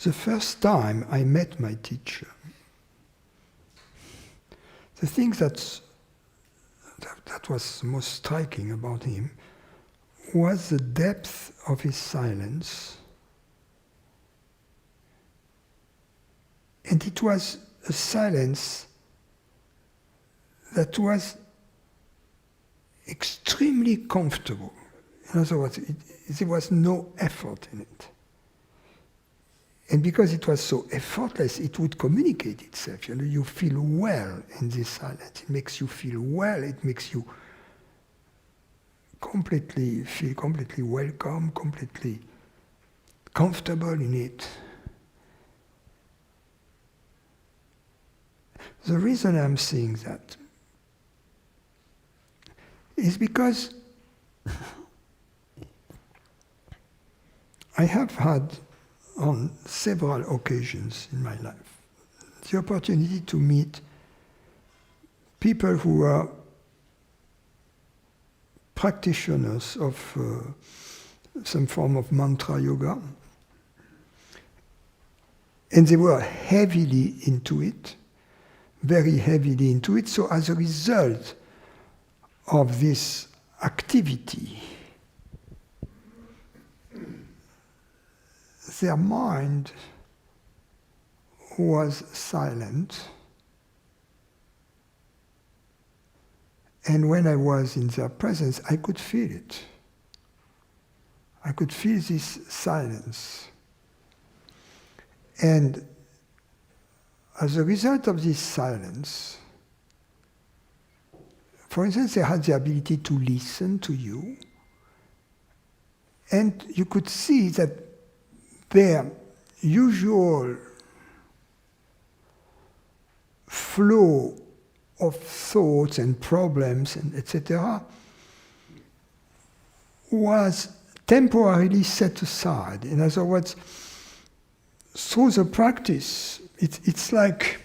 The first time I met my teacher, the thing that was most striking about him was the depth of his silence. And it was a silence that was extremely comfortable. In other words, there was no effort in it. And because it was so effortless, it would communicate itself. You know, you feel well in this silence. It makes you feel well. It makes you feel completely welcome, completely comfortable in it. The reason I'm saying that is because I have had on several occasions in my life the opportunity to meet people who are practitioners of some form of mantra yoga, and they were heavily into it, very heavily into it. So as a result of this activity, their mind was silent, and when I was in their presence, I could feel it. I could feel this silence. And as a result of this silence, for instance, they had the ability to listen to you, and you could see that their usual flow of thoughts and problems and etc. was temporarily set aside. In other words, through the practice, it's like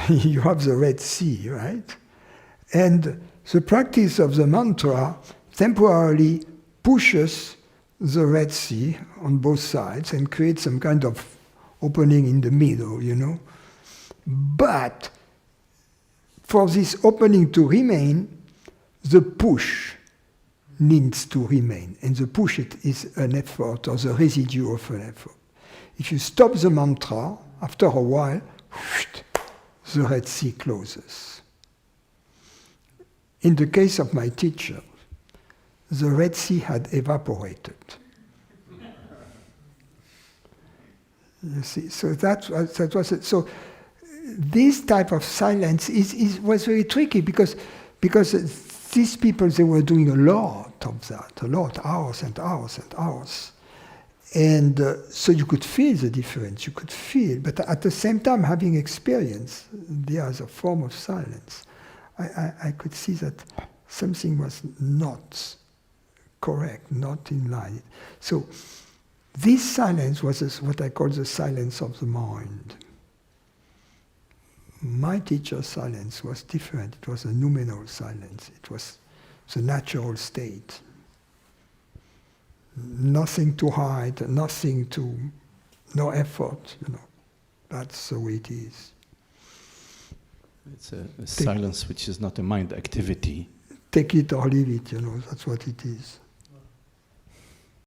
you have the Red Sea, right? And the practice of the mantra temporarily pushes the Red Sea on both sides and creates some kind of opening in the middle, you know. But for this opening to remain, the push needs to remain. And the push is an effort, or the residue of an effort. If you stop the mantra, after a while, the Red Sea closes. In the case of my teacher, the Red Sea had evaporated. You see, so that was it. So this type of silence was very tricky because these people, they were doing a lot of that, hours and hours and hours. And so you could feel the difference, you could feel, but at the same time having experienced the other form of silence, I could see that something was not correct, not in line. So this silence was what I call the silence of the mind. My teacher's silence was different. It was a noumenal silence. It was the natural state. Nothing to hide, no effort, you know. That's the way it is. It's a silence which is not a mind activity. Take it or leave it, you know, that's what it is.